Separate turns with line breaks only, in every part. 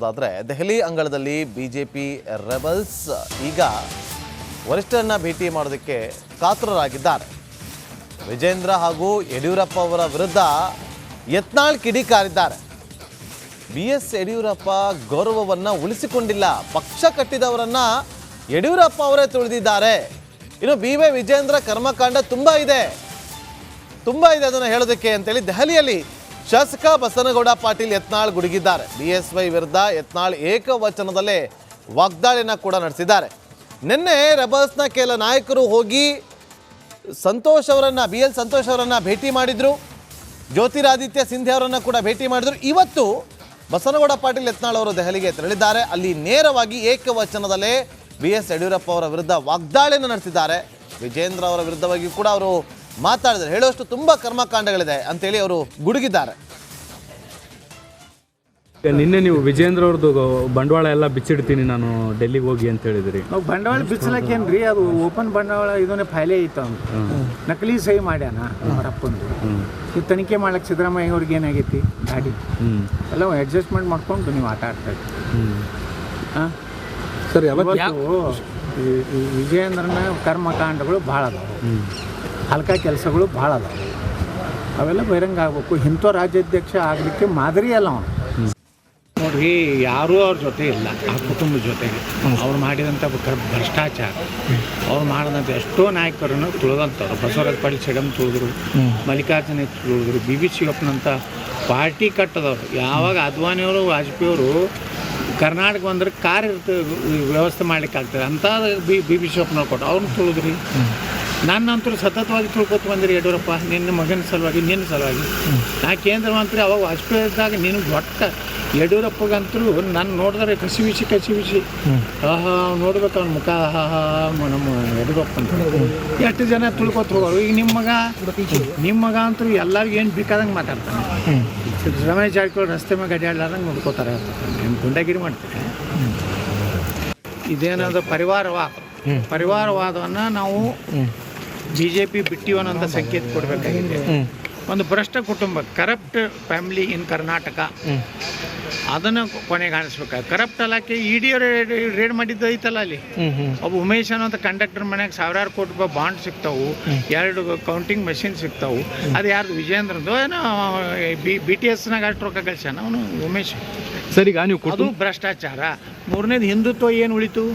ಆದರೆ ದೆಹಲಿ ಅಂಗಳದಲ್ಲಿ BJP rebels ಈಗ ವರಿಷ್ಠರನ್ನ ಭೇಟಿ ಮಾಡೋದಕ್ಕೆ ಕಾತರರಾಗಿದ್ದಾರೆ. ವಿಜೇಂದ್ರ ಹಾಗೂ ಯಡಿಯೂರಪ್ಪ ಅವರ ವಿರುದ್ಧ ಯತ್ನಾಳ್ ಕಿಡಿಕಾರಿದ್ದಾರೆ. BS ಯಡಿಯೂರಪ್ಪ ಗೌರವವನ್ನು ಉಳಿಸಿಕೊಂಡಿಲ್ಲ, ಪಕ್ಷ ಕಟ್ಟಿದವರನ್ನ ಯಡಿಯೂರಪ್ಪ ಅವರೇ ತುಳಿದಿದ್ದಾರೆ. ಇನ್ನು BY ವಿಜೇಂದ್ರ ಕರ್ಮಕಾಂಡ ತುಂಬ ಇದೆ ಅದನ್ನು ಹೇಳೋದಕ್ಕೆ ಅಂತೇಳಿ ದೆಹಲಿಯಲ್ಲಿ ಶಾಸಕ ಬಸನಗೌಡ ಪಾಟೀಲ್ ಯತ್ನಾಳ್ ಗುಡುಗಿದ್ದಾರೆ. BSY ವಿರುದ್ಧ ಯತ್ನಾಳ್ ಏಕವಚನದಲ್ಲೇ ವಾಗ್ದಾಳಿಯನ್ನು ಕೂಡ ನಡೆಸಿದ್ದಾರೆ. ನಿನ್ನೆ ರೆಬಲ್ಸ್ನ ಕೆಲ ನಾಯಕರು ಹೋಗಿ ಸಂತೋಷ್ ಅವರನ್ನು BL ಸಂತೋಷ್ ಅವರನ್ನು ಭೇಟಿ ಮಾಡಿದರು, ಜ್ಯೋತಿರಾದಿತ್ಯ ಸಿಂಧ್ಯಾ ಅವರನ್ನು ಕೂಡ ಭೇಟಿ ಮಾಡಿದರು. ಇವತ್ತು ಬಸನಗೌಡ ಪಾಟೀಲ್ ಯತ್ನಾಳ್ ಅವರು ದೆಹಲಿಗೆ ತೆರಳಿದ್ದಾರೆ. ಅಲ್ಲಿ ನೇರವಾಗಿ ಏಕವಚನದಲ್ಲೇ BS ಯಡಿಯೂರಪ್ಪ ಅವರ ವಿರುದ್ಧ ವಾಗ್ದಾಳಿಯನ್ನು ನಡೆಸಿದ್ದಾರೆ. ವಿಜೇಂದ್ರ ಅವರ ವಿರುದ್ಧವಾಗಿ ಕೂಡ ಅವರು ಮಾತಾಡಿದ್ದಾರೆ. ಹೇಳುವಷ್ಟು ತುಂಬ ಕರ್ಮಕಾಂಡಗಳಿದೆ ಅಂತೇಳಿ ಅವರು ಗುಡುಗಿದ್ದಾರೆ.
ನಿನ್ನೆ ನೀವು ವಿಜೇಂದ್ರ ಅವ್ರದ್ದು ಬಂಡವಾಳ ಎಲ್ಲ ಬಿಚ್ಚಿಡ್ತೀನಿ ನಾನು ಡೆಲ್ಲಿಗೆ ಹೋಗಿ ಅಂತ ಹೇಳಿದ್ರಿ.
ನಾವು ಬಂಡವಾಳ ಬಿಚ್ಚಲಕ್ಕೇನ್ರಿ, ಅದು ಓಪನ್ ಬಂಡವಾಳ ಇದನ್ನೇ ಫೈಲೇ ಇತ್ತು. ಅವ್ನು ನಕಲಿ ಸಹಿ ಮಾಡ್ಯಾನ ಅವರಪ್ಪಂದು. ಈ ತನಿಖೆ ಮಾಡ್ಲಿಕ್ಕೆ ಸಿದ್ದರಾಮಯ್ಯ ಅವ್ರಿಗೆ ಏನಾಗೈತಿ ಗಾಡಿ ಎಲ್ಲ ಅಡ್ಜಸ್ಟ್ಮೆಂಟ್ ಮಾಡ್ಕೊಂಡು ನೀವು ಆಟ ಆಡ್ತಾ ಇದ್ದೀವಿ. ಹಾಂ
ಸರ್,
ವಿಜಯೇಂದ್ರನ ಕರ್ಮಕಾಂಡಗಳು ಭಾಳ ಅದಾವೆ, ಹಲ್ಕ ಕೆಲಸಗಳು ಭಾಳ ಅದಾವೆ. ಅವೆಲ್ಲ ಬಹಿರಂಗ ಆಗಬೇಕು. ಇಂಥ ರಾಜ್ಯಾಧ್ಯಕ್ಷ ಆಗಲಿಕ್ಕೆ ಮಾದರಿ ಅಲ್ಲ ಅವನು. ನೋಡ್ರಿ, ಯಾರೂ ಅವ್ರ ಜೊತೆ ಇಲ್ಲ, ಆ ಕುಟುಂಬದ ಜೊತೆಗೆ. ಅವ್ರು ಮಾಡಿದಂಥ ಭ್ರಷ್ಟಾಚಾರ, ಅವ್ರು ಮಾಡಿದಂಥ ಎಷ್ಟೋ ನಾಯಕರನ್ನು ತುಳಿದಂಥವ್ರು. ಬಸವರಾಜ ಪಾಟೀಲ್ ಸೇಡಮ್ ತುಳಿದ್ರು, ಮಲ್ಲಿಕಾರ್ಜುನ ತುಳಿದ್ರು, BB ಶಿವಪ್ಪನಂಥ ಪಾರ್ಟಿ ಕಟ್ಟದವರು. ಯಾವಾಗ ಅದ್ವಾನಿಯವರು ವಾಜಪೇಯಿಯವರು ಕರ್ನಾಟಕ ಬಂದ್ರೆ ಕಾರ್ ವ್ಯವಸ್ಥೆ ಮಾಡ್ಲಿಕ್ಕೆ ಆಗ್ತದೆ ಅಂತ BB ಶಿವಪ್ಪನವ್ರು ಕೊಟ್ಟು ಅವ್ರನ್ನ ತುಳಿದ್ರಿ. ನನ್ನಂತೂ ಸತತವಾಗಿ ತಿಳ್ಕೊತ ಬಂದಿರಿ ಯಡಿಯೂರಪ್ಪ, ನಿನ್ನ ಮಗನ ಸಲುವಾಗಿ, ನಿನ್ನ ಸಲುವಾಗಿ. ನಾ ಕೇಂದ್ರ ಮಂತ್ರಿ ಅವಾಗ ವಾಜಪೇಯಿ ಇದ್ದಾಗ ನಿನಗೆ ಒಟ್ಟ ಯಡಿಯೂರಪ್ಪಗಂತೂ ನನ್ನ ನೋಡಿದ್ರೆ ಕಸಿ ಬಿಸಿ ನೋಡ್ಬೇಕು ಅವ್ನ ಮುಖ. ನಮ್ಮ ಯಡಿಯೂರಪ್ಪ ಅಂತ ಎಷ್ಟು ಜನ ತಿಳ್ಕೊತ ಹೋಗೋರು. ಈಗ ನಿಮ್ಮ ಮಗ ಅಂತೂ ಎಲ್ಲರಿಗೂ ಏನು ಬೇಕಾದಂಗೆ ಮಾತಾಡ್ತಾನೆ. ರಮೇಶ್ ಜಾರಕಿಹೊಳಿ ರಸ್ತೆ ಮೇಲೆ ಅಡ್ಡಾಡ್ಲಾರ್ದಂಗೆ ನೋಡ್ಕೋತಾರೆ, ಏನು ಗುಂಡಾಗಿರಿ ಮಾಡ್ತಾರೆ. ಇದೇನಾದ್ರು ಪರಿವಾರವಾದವನ್ನು ನಾವು BJP ಬಿಟ್ಟಿವನಂತ ಸಂಕೇತ ಕೊಡಬೇಕಾಗಿದೆ. ಒಂದು ಭ್ರಷ್ಟ ಕುಟುಂಬ, ಕರಪ್ಟ್ ಫ್ಯಾಮಿಲಿ ಇನ್ ಕರ್ನಾಟಕ, ಅದನ್ನು ಕೊನೆಗೆ ಕಾಣಿಸ್ಬೇಕಾದ್ರೆ. ಕರಪ್ಟ್ ಅಲ್ಲಕ್ಕೆ ED ರೇಡ್ ಮಾಡಿದ್ದು ಐತಲ್ಲ, ಅಲ್ಲಿ ಒಬ್ಬ ಉಮೇಶ್ ಅನ್ನೋಂಥ ಕಂಡಕ್ಟರ್ ಮನೆಯಾಗ ಸಾವಿರಾರು ಕೋಟಿ ರೂಪಾಯಿ ಬಾಂಡ್ ಸಿಗ್ತಾವು, 2 ಕೌಂಟಿಂಗ್ ಮಷಿನ್ ಸಿಗ್ತಾವು. ಅದು ಯಾರ್ದು? ವಿಜೇಂದ್ರದ್ದು ಏನೋ BTSನಾಗ ಅಷ್ಟು ರೊಕ್ಕ ಕಳ್ಸ್ಯಾನ ಅವನು ಉಮೇಶ್.
ಸರಿ, ಈಗ ನೀವು
ಅದು ಭ್ರಷ್ಟಾಚಾರ. ಮೂರನೇದು ಹಿಂದುತ್ವ. ಏನು ಉಳಿತು?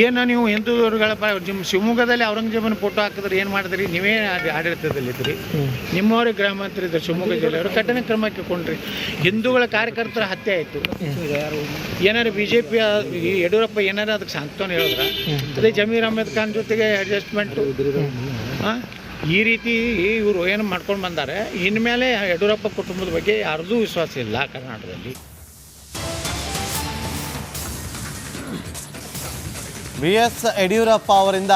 ಏನು ನೀವು ಹಿಂದೂಗಳ ಶಿವಮೊಗ್ಗದಲ್ಲಿ ಔರಂಗಜೇಬನ ಫೋಟೋ ಹಾಕಿದ್ರೆ ಏನು ಮಾಡಿದ್ರಿ? ನೀವೇ ಆಡಳಿತದಲ್ಲಿದ್ರಿ, ನಿಮ್ಮವರೇ ಗೃಹ ಮಂತ್ರಿ ಇದ್ದರು ಶಿವಮೊಗ್ಗ ಜಿಲ್ಲೆಯವರು. ಕಠಿಣ ಕ್ರಮಕ್ಕೆ ಕೊಂಡ್ರಿ. ಹಿಂದೂಗಳ ಕಾರ್ಯಕರ್ತರ ಹತ್ಯೆ ಆಯಿತು. ಏನಾರು BJP ಯಡಿಯೂರಪ್ಪ ಏನಾರು ಅದಕ್ಕೆ ಸಾಂತ್ವನ ಹೇಳಿದ್ರ? ಅದೇ ಜಮೀರ್ ಅಹ್ಮದ್ ಖಾನ್ ಜೊತೆಗೆ ಅಡ್ಜಸ್ಟ್ಮೆಂಟು. ಈ ರೀತಿ ಇವರು ಏನು ಮಾಡ್ಕೊಂಡು ಬಂದಾರೆ. ಇನ್ಮೇಲೆ ಯಡಿಯೂರಪ್ಪ ಕುಟುಂಬದ ಬಗ್ಗೆ ಯಾರ್ದೂ ವಿಶ್ವಾಸ ಇಲ್ಲ ಕರ್ನಾಟಕದಲ್ಲಿ.
BS ಯಡಿಯೂರಪ್ಪ ಅವರಿಂದ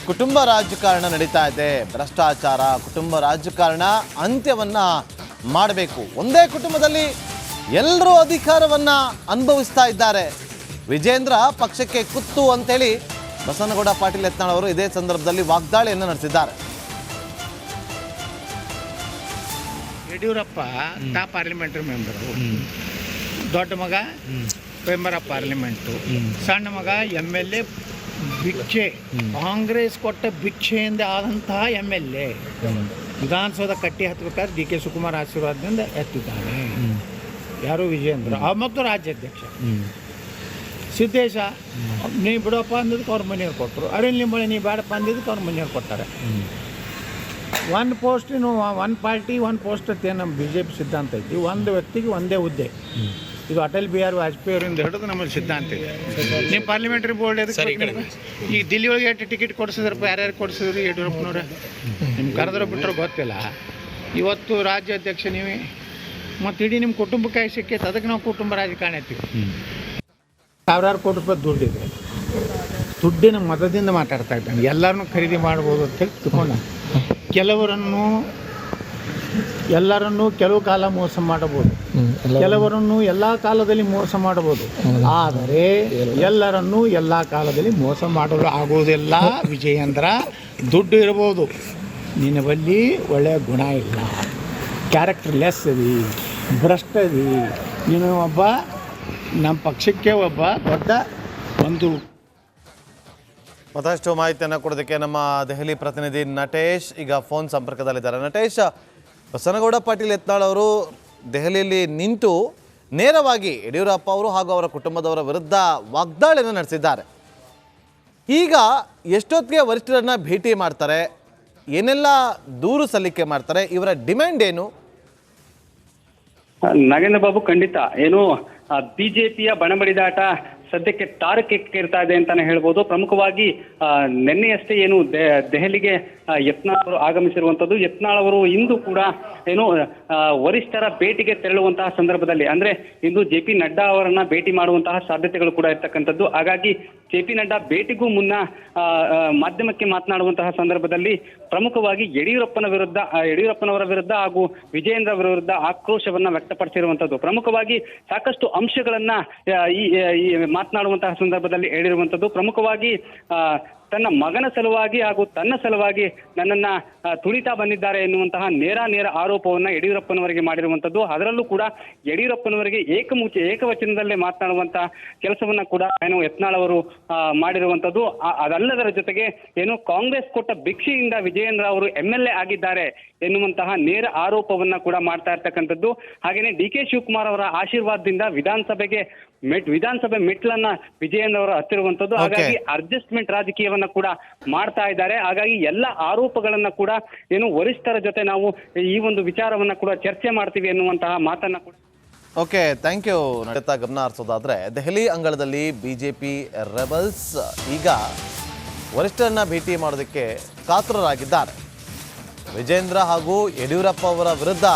ಕುಟುಂಬ ರಾಜಕಾರಣ ನಡೀತಾ ಇದೆ. ಭ್ರಷ್ಟಾಚಾರ, ಕುಟುಂಬ ರಾಜಕಾರಣ ಅಂತ್ಯವನ್ನು ಮಾಡಬೇಕು. ಒಂದೇ ಕುಟುಂಬದಲ್ಲಿ ಎಲ್ಲರೂ ಅಧಿಕಾರವನ್ನು ಅನುಭವಿಸ್ತಾ ಇದ್ದಾರೆ. ವಿಜೇಂದ್ರ ಪಕ್ಷಕ್ಕೆ ಕುತ್ತು ಅಂತೇಳಿ ಬಸನಗೌಡ ಪಾಟೀಲ್ ಯತ್ನಾಳ್ ಅವರು ಇದೇ ಸಂದರ್ಭದಲ್ಲಿ ವಾಗ್ದಾಳಿಯನ್ನು ನಡೆಸಿದ್ದಾರೆ.
ಯಡಿಯೂರಪ್ಪ ಪಾರ್ಲಿಮೆಂಟರಿ ಮೆಂಬರು, ದೊಡ್ಡ ಮಗ ಮೆಂಬರ್ ಆಫ್ ಪಾರ್ಲಿಮೆಂಟು, ಸಣ್ಣ ಮಗ MLA. ಭಿಕ್ಷೆ, ಕಾಂಗ್ರೆಸ್ ಕೊಟ್ಟ ಭಿಕ್ಷೆಯಿಂದ ಆದಂತಹ MLA. ವಿಧಾನಸೌಧ ಕಟ್ಟಿ ಹತ್ತಬೇಕಾದ್ರೆ DK ಶಿವಕುಮಾರ್ ಆಶೀರ್ವಾದದಿಂದ ಎತ್ತಿದ್ದಾನೆ. ಯಾರು? ವಿಜೇಂದ್ರ. ಮತ್ತು ರಾಜ್ಯಾಧ್ಯಕ್ಷ ಸಿದ್ದೇಶ. ನೀ ಬಿಡಪ್ಪ ಅಂದಿದ್ದಕ್ಕೆ ಅವ್ರ ಮನೆಯವ್ರು ಕೊಟ್ಟರು. ಅರಣ್ಯ ನಿಂಬಳೆ ನೀ ಬೇಡಪ್ಪ ಅಂದಿದ್ದಕ್ಕೆ ಅವ್ರ ಮನೆಯವ್ರು ಕೊಟ್ಟಾರೆ. One post, one party one post ಅಂತ ನಮ್ಮ BJP ಸಿದ್ಧಾಂತ ಐತಿ. ಒಂದು ವ್ಯಕ್ತಿಗೆ ಒಂದೇ ಹುದ್ದೆ. ಇದು ಅಟಲ್ ಬಿಹಾರಿ ವಾಜಪೇಯಿ ಅವರಿಂದ ಹಿಡಿದು ನಮ್ಮಲ್ಲಿ ಸಿದ್ಧಾಂತ ಇದೆ. ನೀವು ಪಾರ್ಲಿಮೆಂಟ್ರಿ ಬೋರ್ಡ್ ಈಗ ದಿಲ್ಲಿ ಒಳಗೆ ಎಷ್ಟು ಟಿಕೆಟ್ ಕೊಡಿಸಿದ್ರಪ್ಪ? ಯಾರ್ಯಾರು ಕೊಡಿಸಿದ್ರಿ ಯಡಿಯೂರಪ್ಪನವ್ರೆ? ನಿಮ್ಗೆ ಕರೆದ್ರೆ ಬಿಟ್ಟರೆ ಗೊತ್ತಿಲ್ಲ. ಇವತ್ತು ರಾಜ್ಯಾಧ್ಯಕ್ಷ ನೀವೇ, ಮತ್ತು ಇಡೀ ನಿಮ್ಮ ಕುಟುಂಬಕ್ಕೆ ಸಿಕ್ಕೈತೆ. ಅದಕ್ಕೆ ನಾವು ಕುಟುಂಬ ರಾಜಕಾರಣ ಐತೀವಿ. ಸಾವಿರಾರು ಕೋಟಿ ರೂಪಾಯಿ ದುಡ್ಡಿದೆ. ದುಡ್ಡಿನ ಮತದಿಂದ ಮಾತಾಡ್ತಾ ಇದ್ದಾನೆ. ಎಲ್ಲರನ್ನೂ ಖರೀದಿ ಮಾಡ್ಬೋದು ಅಂತ ತಿಳ್ಕೊಂಡ. ಎಲ್ಲರನ್ನೂ ಕೆಲವು ಕಾಲ ಮೋಸ ಮಾಡಬಹುದು, ಕೆಲವರನ್ನು ಎಲ್ಲ ಕಾಲದಲ್ಲಿ ಮೋಸ ಮಾಡಬಹುದು. ಆದರೆ ಎಲ್ಲರನ್ನೂ ಎಲ್ಲ ಕಾಲದಲ್ಲಿ ಮೋಸ ಮಾಡಲು ಆಗುವುದಿಲ್ಲ. ವಿಜಯೇಂದ್ರ, ದುಡ್ಡು ಇರ್ಬೋದು, ನಿನ್ನ ಬಳಿ ಒಳ್ಳೆಯ ಗುಣ ಇಲ್ಲ, ಕ್ಯಾರೆಕ್ಟರ್ ಲೆಸ್ ಅದಿ, ಭ್ರಷ್ಟ ಅದಿ, ನೀನು ಒಬ್ಬ ನಮ್ಮ ಪಕ್ಷಕ್ಕೆ ಒಬ್ಬ ದೊಡ್ಡ ಒಂದು
ಮತ್ತಷ್ಟು ಮಾಹಿತಿಯನ್ನು ಕೊಡೋದಕ್ಕೆ ನಮ್ಮ ದೆಹಲಿ ಪ್ರತಿನಿಧಿ ನಟೇಶ್ ಈಗ ಫೋನ್ ಸಂಪರ್ಕದಲ್ಲಿದ್ದಾರೆ. ನಟೇಶ್, ಬಸನಗೌಡ ಪಾಟೀಲ್ ಯತ್ನಾಳ್ ಅವರು ದೆಹಲಿಯಲ್ಲಿ ನಿಂತು ನೇರವಾಗಿ ಯಡಿಯೂರಪ್ಪ ಅವರು ಹಾಗೂ ಅವರ ಕುಟುಂಬದವರ ವಿರುದ್ಧ ವಾಗ್ದಾಳಿಯನ್ನು ನಡೆಸಿದ್ದಾರೆ. ಈಗ ಎಷ್ಟೊತ್ತಿಗೆ ವರಿಷ್ಠರನ್ನ ಭೇಟಿ ಮಾಡ್ತಾರೆ, ಏನೆಲ್ಲ ದೂರು ಸಲ್ಲಿಕೆ ಮಾಡ್ತಾರೆ, ಇವರ ಡಿಮ್ಯಾಂಡ್ ಏನು?
ನಾಗೇಂದ್ರ ಬಾಬು, ಖಂಡಿತ ಏನು ಬಿಜೆಪಿಯ ಬಣಬಡಿದಾಟ ಸದ್ಯಕ್ಕೆ ತಾರಕಕ್ಕೇರ್ತಾ ಇದೆ ಅಂತಾನೆ ಹೇಳ್ಬೋದು. ಪ್ರಮುಖವಾಗಿ ನಿನ್ನೆಯಷ್ಟೇ ಏನು ದೆಹಲಿಗೆ ಯತ್ನಾಳ್ ಅವರು ಆಗಮಿಸಿರುವಂಥದ್ದು. ಯತ್ನಾಳ್ ಅವರು ಇಂದು ಕೂಡ ಏನು ವರಿಷ್ಠರ ಭೇಟಿಗೆ ತೆರಳುವಂತಹ ಸಂದರ್ಭದಲ್ಲಿ, ಅಂದ್ರೆ ಇಂದು ಜೆ ಪಿ ನಡ್ಡಾ ಅವರನ್ನ ಭೇಟಿ ಮಾಡುವಂತಹ ಸಾಧ್ಯತೆಗಳು ಕೂಡ ಇರ್ತಕ್ಕಂಥದ್ದು. ಹಾಗಾಗಿ ಜೆ ಪಿ ನಡ್ಡಾ ಭೇಟಿಗೂ ಮುನ್ನ ಮಾಧ್ಯಮಕ್ಕೆ ಮಾತನಾಡುವಂತಹ ಸಂದರ್ಭದಲ್ಲಿ ಪ್ರಮುಖವಾಗಿ ಯಡಿಯೂರಪ್ಪನವರ ವಿರುದ್ಧ ಹಾಗೂ ವಿಜಯೇಂದ್ರ ಅವರ ವಿರುದ್ಧ ಆಕ್ರೋಶವನ್ನ ವ್ಯಕ್ತಪಡಿಸಿರುವಂಥದ್ದು. ಪ್ರಮುಖವಾಗಿ ಸಾಕಷ್ಟು ಅಂಶಗಳನ್ನ ಈ ಮಾತನಾಡುವಂತಹ ಸಂದರ್ಭದಲ್ಲಿ ಹೇಳಿರುವಂಥದ್ದು. ಪ್ರಮುಖವಾಗಿ ತನ್ನ ಮಗನ ಸಲುವಾಗಿ ಹಾಗೂ ತನ್ನ ಸಲುವಾಗಿ ನನ್ನನ್ನ ತುಳಿತಾ ಬಂದಿದ್ದಾರೆ ಎನ್ನುವಂತಹ ನೇರ ಆರೋಪವನ್ನ ಯಡಿಯೂರಪ್ಪನವರಿಗೆ ಮಾಡಿರುವಂಥದ್ದು. ಅದರಲ್ಲೂ ಕೂಡ ಯಡಿಯೂರಪ್ಪನವರಿಗೆ ಏಕವಚನದಲ್ಲೇ ಮಾತನಾಡುವಂತಹ ಕೆಲಸವನ್ನ ಕೂಡ ಏನು ಯತ್ನಾಳ್ ಅವರು ಮಾಡಿರುವಂಥದ್ದು. ಅದಲ್ಲದರ ಜೊತೆಗೆ ಏನು ಕಾಂಗ್ರೆಸ್ ಕೊಟ್ಟ ಭಿಕ್ಷೆಯಿಂದ ವಿಜಯೇಂದ್ರ ಅವರು MLA ಆಗಿದ್ದಾರೆ ಎನ್ನುವಂತಹ ನೇರ ಆರೋಪವನ್ನ ಕೂಡ ಮಾಡ್ತಾ ಇರ್ತಕ್ಕಂಥದ್ದು. ಹಾಗೇನೆ DK ಶಿವಕುಮಾರ್ ಅವರ ಆಶೀರ್ವಾದದಿಂದ ವಿಧಾನಸಭೆ ಮೆಟ್ಲನ್ನ ವಿಜಯೇಂದ್ರ ಅವರು ಹತ್ತಿರುವಂಥದ್ದು. ಹಾಗಾಗಿ ಅಡ್ಜಸ್ಟ್ಮೆಂಟ್ ರಾಜಕೀಯವನ್ನ ಕೂಡ ಮಾಡ್ತಾ ಇದ್ದಾರೆ. ಹಾಗಾಗಿ ಎಲ್ಲ ಆರೋಪಗಳನ್ನ ಕೂಡ ಏನು ವರಿಷ್ಠರ ಜೊತೆ ನಾವು ಈ ಒಂದು ವಿಚಾರವನ್ನ ಕೂಡ ಚರ್ಚೆ ಮಾಡ್ತೀವಿ ಎನ್ನುವಂತಹ ಮಾತನ್ನ ಕೂಡ.
Okay, thank you. ನಡೀತಾ ಗಮನ ಹರಿಸೋದಾದ್ರೆ ದೆಹಲಿ ಅಂಗಳದಲ್ಲಿ ಬಿಜೆಪಿ ರೆಬಲ್ಸ್ ಈಗ ವರಿಷ್ಠರನ್ನ ಭೇಟಿ ಮಾಡೋದಕ್ಕೆ ಕಾತುರರಾಗಿದ್ದಾರೆ. ವಿಜೇಂದ್ರ ಹಾಗೂ ಯಡಿಯೂರಪ್ಪ ಅವರ ವಿರುದ್ಧ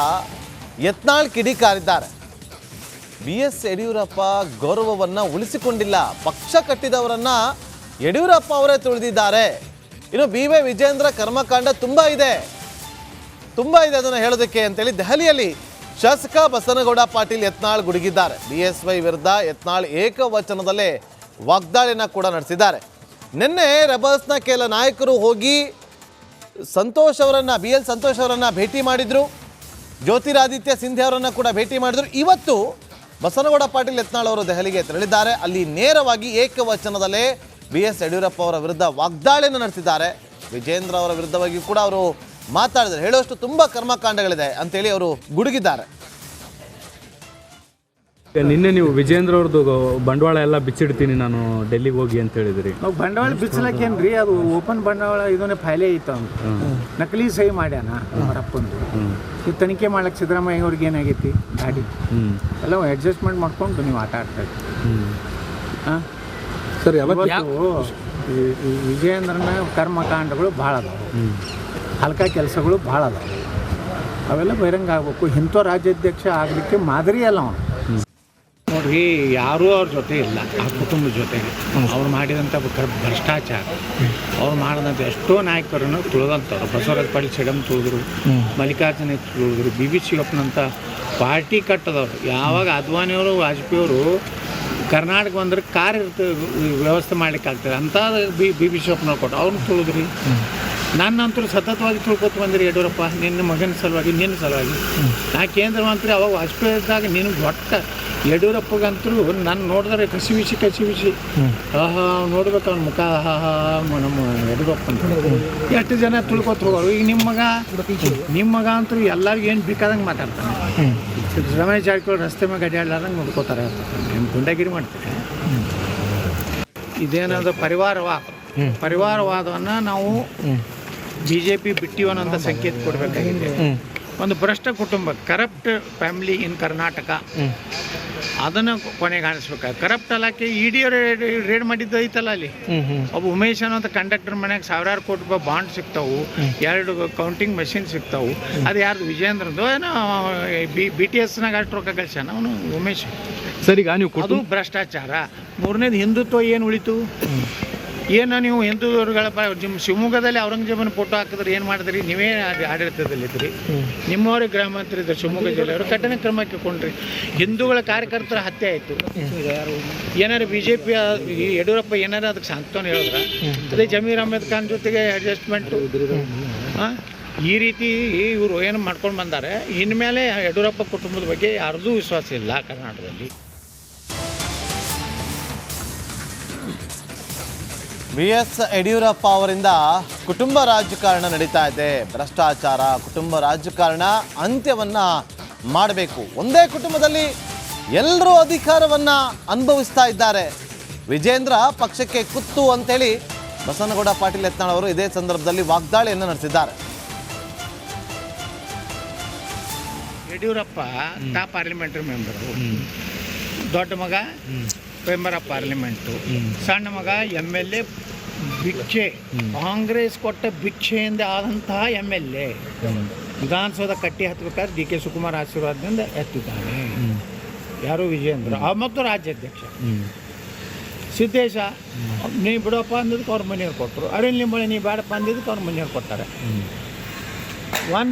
ಯತ್ನಾಳ್ ಕಿಡಿಕಾರಿದ್ದಾರೆ. BS ಯಡಿಯೂರಪ್ಪ ಗೌರವವನ್ನ ಉಳಿಸಿಕೊಂಡಿಲ್ಲ, ಪಕ್ಷ ಕಟ್ಟಿದವರನ್ನ ಯಡಿಯೂರಪ್ಪ ಅವರೇ ತುಳಿದಿದ್ದಾರೆ. ಇನ್ನು BY ವಿಜೇಂದ್ರ ಕರ್ಮಕಾಂಡ ತುಂಬಾ ಇದೆ ಅದನ್ನು ಹೇಳೋದಕ್ಕೆ ಅಂತೇಳಿ ದೆಹಲಿಯಲ್ಲಿ ಶಾಸಕ ಬಸನಗೌಡ ಪಾಟೀಲ್ ಯತ್ನಾಳ್ ಗುಡುಗಿದ್ದಾರೆ. BSY ವಿರುದ್ಧ ಯತ್ನಾಳ್ ಏಕವಚನದಲ್ಲೇ ವಾಗ್ದಾಳಿಯನ್ನ ಕೂಡ ನಡೆಸಿದ್ದಾರೆ. ನಿನ್ನೆ ರೆಬಲ್ಸ್ನ ಕೆಲ ನಾಯಕರು ಹೋಗಿ BL ಸಂತೋಷ್ ಅವರನ್ನ ಭೇಟಿ ಮಾಡಿದ್ರು, ಜ್ಯೋತಿರಾದಿತ್ಯ ಸಿಂಧ್ಯಾ ಅವರನ್ನ ಕೂಡ ಭೇಟಿ ಮಾಡಿದ್ರು. ಇವತ್ತು ಬಸನಗೌಡ ಪಾಟೀಲ್ ಯತ್ನಾಳ್ ಅವರು ದೆಹಲಿಗೆ ತೆರಳಿದ್ದಾರೆ. ಅಲ್ಲಿ ನೇರವಾಗಿ ಏಕವಚನದಲ್ಲೇ BS ಯಡಿಯೂರಪ್ಪ ಅವರ ವಿರುದ್ಧ ವಾಗ್ದಾಳಿಯನ್ನು ನಡೆಸಿದ್ದಾರೆ. ವಿಜೇಂದ್ರ ಅವರ ವಿರುದ್ಧವಾಗಿ ಕೂಡ ಅವರು ಮಾತಾಡಿದ್ದಾರೆ. ಹೇಳುವಷ್ಟು ತುಂಬ ಕರ್ಮಕಾಂಡಗಳಿದೆ ಅಂತೇಳಿ ಅವರು ಗುಡುಗಿದ್ದಾರೆ.
ನಿನ್ನೆ ನೀವು ವಿಜೇಂದ್ರ ಅವ್ರದ್ದು ಬಂಡವಾಳ ಎಲ್ಲ ಬಿಚ್ಚಿಡ್ತೀನಿ ನಾನು ಡೆಲ್ಲಿಗೆ ಹೋಗಿ ಅಂತ ಹೇಳಿದ್ರಿ.
ನಾವು ಬಂಡವಾಳ ಬಿಚ್ಚಲಕ್ಕೇನ್ರಿ, ಅದು ಓಪನ್ ಬಂಡವಾಳ ಇದನ್ನೇ ಫೈಲೇ ಇತ್ತು ಅಂತ ನಕಲಿ ಸಹಿ ಮಾಡ್ಯಾನ ಅವರಪ್ಪಂದು. ಈ ತನಿಖೆ ಮಾಡ್ಲಿಕ್ಕೆ ಸಿದ್ದರಾಮಯ್ಯ ಅವ್ರಿಗೆ ಏನಾಗೈತಿ ಗಾಡಿ ಎಲ್ಲ ಅಡ್ಜಸ್ಟ್ಮೆಂಟ್ ಮಾಡ್ಕೊಂಡು ನೀವು ಆಟ ಆಡ್ತಾ ಇದ್ದೀವಿ.
ಸರಿ,
ವಿಜಯೇಂದ್ರನ ಕರ್ಮಕಾಂಡಗಳು ಭಾಳ ಅದಾವೆ, ಹಲ್ಕ ಕೆಲಸಗಳು ಭಾಳ ಅದಾವೆ. ಅವೆಲ್ಲ ಬಹಿರಂಗ ಆಗಬೇಕು. ಇಂಥ ರಾಜ್ಯಾಧ್ಯಕ್ಷ ಆಗಲಿಕ್ಕೆ ಮಾದರಿ ಅಲ್ಲ ಅವನು. ನೋಡ್ರಿ, ಯಾರೂ ಅವ್ರ ಜೊತೆ ಇಲ್ಲ, ಆ ಕುಟುಂಬದ ಜೊತೆಗೆ ಅವ್ರು ಮಾಡಿದಂಥ ಭ್ರಷ್ಟಾಚಾರ, ಅವ್ರು ಮಾಡಿದಂಥ ಎಷ್ಟೋ ನಾಯಕರನ್ನು ತುಳಿದಂಥವ್ರು. ಬಸವರಾಜ ಪಾಟೀಲ್ ಸೇಡಮ್ ತುಳಿದ್ರು, ಮಲ್ಲಿಕಾರ್ಜುನ ತುಳಿದ್ರು, BB ಶಿವಪ್ಪನಂಥ ಪಾರ್ಟಿ ಕಟ್ಟದವ್ರು. ಯಾವಾಗ ಅದ್ವಾನಿಯವರು ವಾಜಪೇಯಿಯವರು ಕರ್ನಾಟಕ ಬಂದ್ರೆ ಕಾರ್ ವ್ಯವಸ್ಥೆ ಮಾಡ್ಲಿಕ್ಕೆ ಆಗ್ತದೆ ಅಂತ BB ಶಿವಪ್ಪನವ್ರು ಕೊಟ್ಟು ಅವ್ರನ್ನ ತುಳಿದ್ರಿ. ನನ್ನಂತೂ ಸತತವಾಗಿ ತಿಳ್ಕೊತ ಬಂದಿರಿ ಯಡಿಯೂರಪ್ಪ, ನಿನ್ನ ಮಗನ ಸಲುವಾಗಿ, ನಿನ್ನ ಸಲುವಾಗಿ. ನಾ ಕೇಂದ್ರ ಮಂತ್ರಿ ಅವಾಗ ವಾಜಪೇಯಿ ಇದ್ದಾಗ ನಿನಗೆ ಒಟ್ಟ ಯಡಿಯೂರಪ್ಪಗಂತೂ ನಾನು ನೋಡಿದ್ರೆ ಕಸಿವಿಸಿ ನೋಡ್ಬೇಕು ಅವ್ನ ಮುಖ. ನಮ್ಮ ಯಡಿಯೂರಪ್ಪ ಅಂತ ಎಷ್ಟು ಜನ ತಿಳ್ಕೊತ ಹೋಗೋರು. ಈಗ ನಿಮ್ಮ ಮಗ ಅಂತೂ ಎಲ್ಲರಿಗೂ ಏನು ಬೇಕಾದಂಗೆ ಮಾತಾಡ್ತಾನೆ. ರಮೇಶ್ ಜಾರಕಿಹೊಳಿ ರಸ್ತೆ ಮೇಲೆ ಅಡ್ಯಾಡ್ಲಾರ್ದಂಗೆ ನೋಡ್ಕೋತಾರೆ, ನಿಮ್ಮ ಗುಂಡಾಗಿರಿ ಮಾಡ್ತಾರೆ. ಇದೇನಾದ್ರು ಪರಿವಾರವಾದವನ್ನು ನಾವು BJP ಬಿಟ್ಟಿವನ್ನಂಥ ಸಂಕೇತ ಕೊಡಬೇಕಾಗಿದೆ. ಒಂದು ಭ್ರಷ್ಟ ಕುಟುಂಬ, ಕರಪ್ಟ್ ಫ್ಯಾಮಿಲಿ ಇನ್ ಕರ್ನಾಟಕ, ಅದನ್ನು ಕೊನೆಗೆ ಕಾಣಿಸ್ಬೇಕು. ಕರಪ್ಟ್ ಅಲ್ಲಕ್ಕೆ ED ರೇಡ್ ಮಾಡಿದ್ದು ಐತಲ್ಲ, ಅಲ್ಲಿ ಒಬ್ಬ ಉಮೇಶ್ ಅನ್ನೋಂಥ ಕಂಡಕ್ಟರ್ ಮನೆಯಾಗ ಸಾವಿರಾರು ಕೋಟಿ ರೂಪಾಯಿ ಬಾಂಡ್ ಸಿಗ್ತಾವು, 2 ಕೌಂಟಿಂಗ್ ಮಷಿನ್ ಸಿಗ್ತಾವು. ಅದು ಯಾರ್ದು? ವಿಜೇಂದ್ರದ್ದು ಏನೋ BTSನಾಗ ಅಷ್ಟು ರೊಕ್ಕ ಕಳ್ಸ್ಯಾನ ಅವನು ಉಮೇಶ್.
ಸರಿ, ನೀವು
ಅದು ಭ್ರಷ್ಟಾಚಾರ. ಮೂರನೇದು ಹಿಂದುತ್ವ ಏನು ಉಳಿತು? ಏನು ನೀವು ಹಿಂದೂಗಳ ನಿಮ್ಮ ಶಿವಮೊಗ್ಗದಲ್ಲಿ ಔರಂಗಜೇಬನ ಫೋಟೋ ಹಾಕಿದ್ರೆ ಏನು ಮಾಡಿದ್ರಿ? ನೀವೇ ಆಡಳಿತದಲ್ಲಿದ್ರಿ, ನಿಮ್ಮವರೇ ಗೃಹ ಮಂತ್ರಿ ಇದ್ದರು ಶಿವಮೊಗ್ಗ ಜಿಲ್ಲೆಯವರು. ಕಠಿಣ ಕ್ರಮಕ್ಕೆ ಕೊಂಡ್ರಿ. ಹಿಂದೂಗಳ ಕಾರ್ಯಕರ್ತರ ಹತ್ಯೆ ಆಯಿತು. ಏನಾರು BJP ಯಡಿಯೂರಪ್ಪ ಏನಾರು ಅದಕ್ಕೆ ಸಾಂತ್ವನ ಹೇಳಿದ್ರ? ಅದೇ ಜಮೀರ್ ಅಹ್ಮದ್ ಖಾನ್ ಜೊತೆಗೆ ಅಡ್ಜಸ್ಟ್ಮೆಂಟು. ಈ ರೀತಿ ಇವರು ಏನು ಮಾಡ್ಕೊಂಡು ಬಂದಾರೆ. ಇನ್ಮೇಲೆ ಯಡಿಯೂರಪ್ಪ ಕುಟುಂಬದ ಬಗ್ಗೆ ಯಾರ್ದೂ ವಿಶ್ವಾಸ ಇಲ್ಲ ಕರ್ನಾಟಕದಲ್ಲಿ.
BS ಯಡಿಯೂರಪ್ಪ ಅವರಿಂದ ಕುಟುಂಬ ರಾಜಕಾರಣ ನಡೀತಾ ಇದೆ. ಭ್ರಷ್ಟಾಚಾರ, ಕುಟುಂಬ ರಾಜಕಾರಣ ಅಂತ್ಯವನ್ನ ಮಾಡಬೇಕು. ಒಂದೇ ಕುಟುಂಬದಲ್ಲಿ ಎಲ್ಲರೂ ಅಧಿಕಾರವನ್ನ ಅನುಭವಿಸ್ತಾ ಇದ್ದಾರೆ. ವಿಜೇಂದ್ರ ಪಕ್ಷಕ್ಕೆ ಕುತ್ತು ಅಂತೇಳಿ ಬಸವನಗೌಡ ಪಾಟೀಲ್ ಯತ್ನಾಳ್ ಅವರು ಇದೇ ಸಂದರ್ಭದಲ್ಲಿ ವಾಗ್ದಾಳಿಯನ್ನು ನಡೆಸಿದ್ದಾರೆ.
ಯಡಿಯೂರಪ್ಪ ಪಾರ್ಲಿಮೆಂಟರಿ ಮೆಂಬರು, ದೊಡ್ಡ ಮಗ ಮೆಂಬರ್ ಆಫ್ ಪಾರ್ಲಿಮೆಂಟು, ಸಣ್ಣ ಮಗ MLA ಭಿಕ್ಷೆ, ಕಾಂಗ್ರೆಸ್ ಕೊಟ್ಟ ಭಿಕ್ಷೆಯಿಂದ ಆದಂತಹ MLA ವಿಧಾನಸೌಧ ಕಟ್ಟಿ ಹತ್ತಬೇಕಾದ್ರೆ DK ಶಿವಕುಮಾರ್ ಆಶೀರ್ವಾದದಿಂದ ಎತ್ತಿದ್ದಾನೆ. ಯಾರು ವಿಜೇಂದ್ರ ಮತ್ತು ರಾಜ್ಯಾಧ್ಯಕ್ಷ ಸಿದ್ದೇಶ, ನೀ ಬಿಡಪ್ಪ ಅಂದಿದ್ದಕ್ಕೆ ಅವ್ರ ಮನೆಯವ್ರು ಕೊಟ್ಟರು. ಅರಣ್ಯ ನಿಂಬಳೆ ನೀ ಬೇಡಪ್ಪ ಅಂದಿದ್ದಕ್ಕೆ ಅವ್ರ ಮನೆಯವ್ರು ಕೊಡ್ತಾರೆ. ಒನ್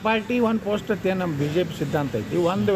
ಪಾರ್ಟಿ ಒನ್ ಪೋಸ್ಟ್ ಅಂತ ಏನು ನಮ್ಮ BJP ಸಿದ್ಧಾಂತ ಐತಿ. ಒಂದು